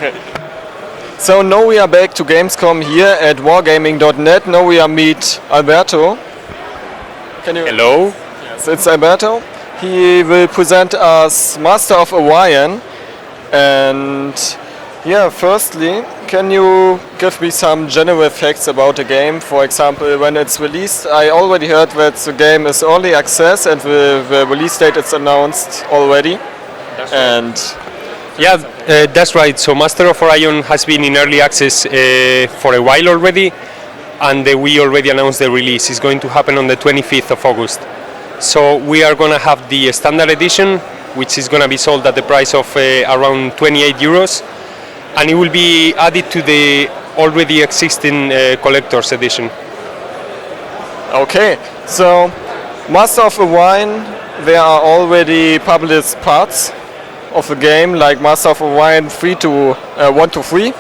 Okay. So now we are back to Gamescom here at wargaming.net. Now we are meet Alberto. Hello. Yes, it's Alberto. He will present us Master of Orion. And yeah, firstly, can you give me some general facts about the game? For example, when it's released, I already heard that the game is early access and the release date is announced already. That's right. That's right. So Master of Orion has been in early access for a while already, and we already announced the release. It's going to happen on the 25th of August. So we are going to have the standard edition, which is going to be sold at the price of around 28 euros, and it will be added to the already existing collector's edition. Okay, so Master of Orion, there are already published parts of the game, like Master of Orion 1 to 3.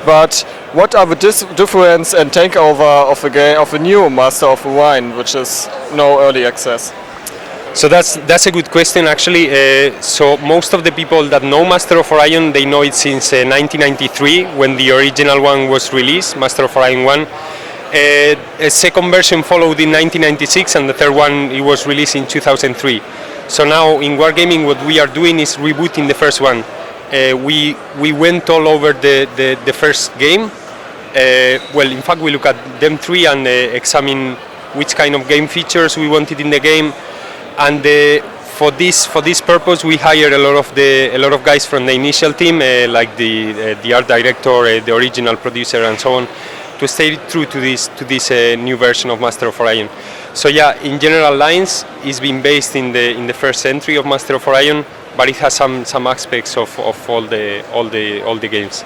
But what are the difference and takeover of the game of the new Master of Orion, which is no early access? So that's a good question actually. So most of the people that know Master of Orion, they know it since 1993 when the original one was released, Master of Orion 1. A second version followed in 1996, and the third one it was released in 2003. So now in Wargaming what we are doing is rebooting the first one. We went all over the first game. Well, in fact we look at them three and examine which kind of game features we wanted in the game. And for this purpose we hired a lot of guys from the initial team, like the art director, the original producer, and so on, to stay true to this new version of Master of Orion. So yeah, in general lines, it's been based in the first entry of Master of Orion, but it has some aspects of all the games.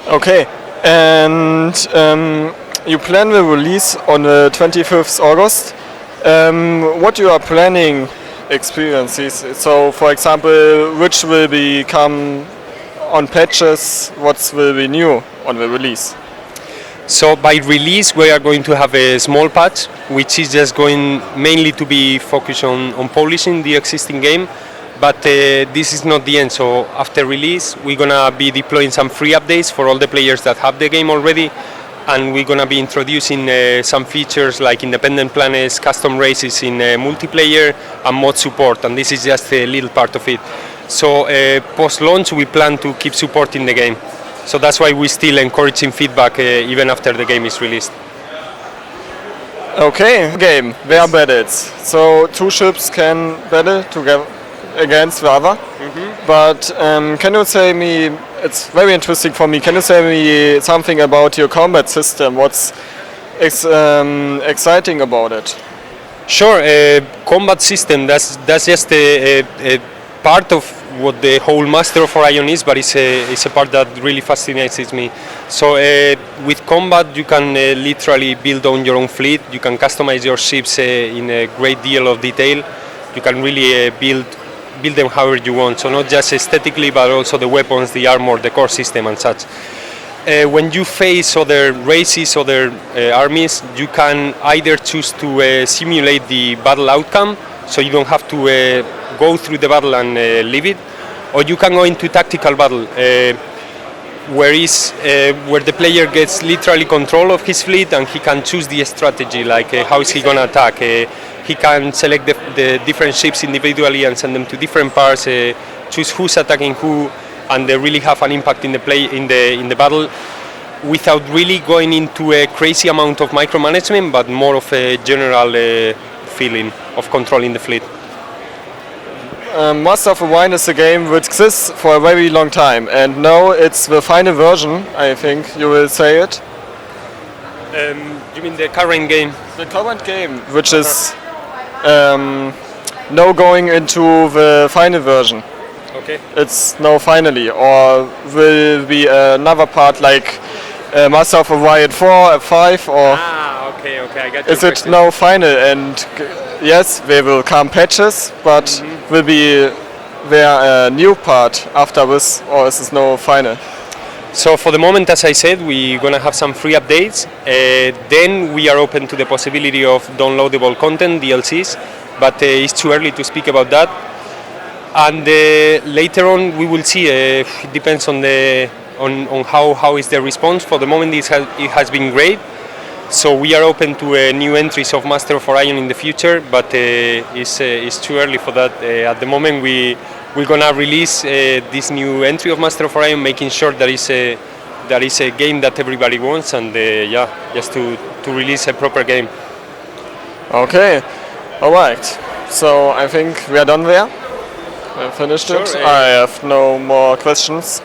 Okay, and you plan the release on the 25th August. What you are planning experiences? So, for example, which will become on patches? What will be new on the release? So by release we are going to have a small patch, which is just going mainly to be focused on polishing the existing game, but this is not the end. So after release we're gonna be deploying some free updates for all the players that have the game already, and we're gonna be introducing some features like independent planets, custom races in multiplayer, and mod support, and this is just a little part of it. So post-launch we plan to keep supporting the game. So that's why we're still encouraging feedback even after the game is released. Okay, game. There are battles. So two ships can battle together against the other. But can you say me, it's very interesting for me, can you say me something about your combat system? What's exciting about it? Sure, combat system, that's just a part of what the whole Master of Orion is, but it's a part that really fascinates me. So with combat you can literally build on your own fleet, you can customize your ships in a great deal of detail, you can really build them however you want, so not just aesthetically but also the weapons, the armor, the core system and such. When you face other races, other armies, you can either choose to simulate the battle outcome, so you don't have to go through the battle and leave it, or you can go into tactical battle, where the player gets literally control of his fleet and he can choose the strategy, like how is he going to attack. He can select the different ships individually and send them to different parts, choose who's attacking who, and they really have an impact in the play in the battle, without really going into a crazy amount of micromanagement, but more of a general feeling of controlling the fleet. Master of Orion is a game which exists for a very long time, and now it's the final version, I think you will say it. You mean the current game? The current game, which is now going into the final version. Okay. It's now finally, or will be another part like Master of Orion 4, 5, or... Okay, I got is it now final? And yes, there will come patches, but will be there a new part after this, or is this no final? So for the moment, as I said, we're going to have some free updates. Then we are open to the possibility of downloadable content, DLCs, but it's too early to speak about that. and later on we will see. It depends on how is the response. For the moment, it has been great. So we are open to new entries of Master of Orion in the future, but it's too early for that. At the moment, we're gonna release this new entry of Master of Orion, making sure that is a game that everybody wants, and just to release a proper game. Okay, all right. So I think we are done there. I finished it. I have no more questions.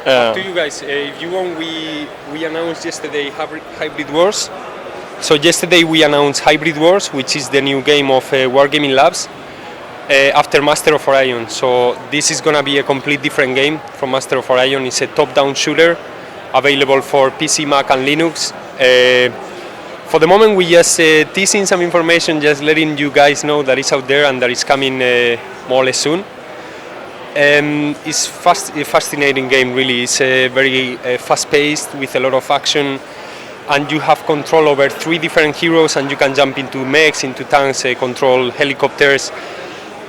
To you guys, if you want, we announced yesterday Hybrid Wars. So yesterday we announced Hybrid Wars, which is the new game of Wargaming Labs after Master of Orion. So this is gonna be a complete different game from Master of Orion. It's a top-down shooter available for PC, Mac, and Linux. For the moment, we just teasing some information, just letting you guys know that it's out there and that it's coming more or less soon. It's a fascinating game, really. It's very fast-paced with a lot of action, and you have control over 3 different heroes, and you can jump into mechs, into tanks, control helicopters,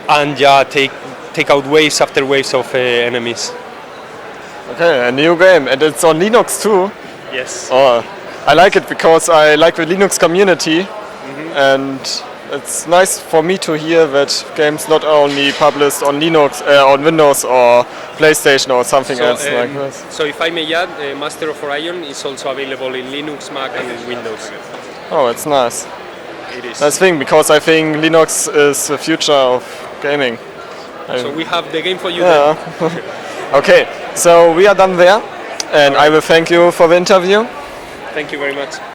and take out waves after waves of enemies. Okay, a new game, and it's on Linux too. Yes. Oh, I like it because I like the Linux community, and it's nice for me to hear that games not only published on Linux, on Windows or PlayStation or something else like this. So if I may add, Master of Orion is also available in Linux, Mac, and in Windows. Oh, it's nice. It is. Nice thing, because I think Linux is the future of gaming. So we have the game for you. Yeah. Okay, so we are done there, and I will thank you for the interview. Thank you very much.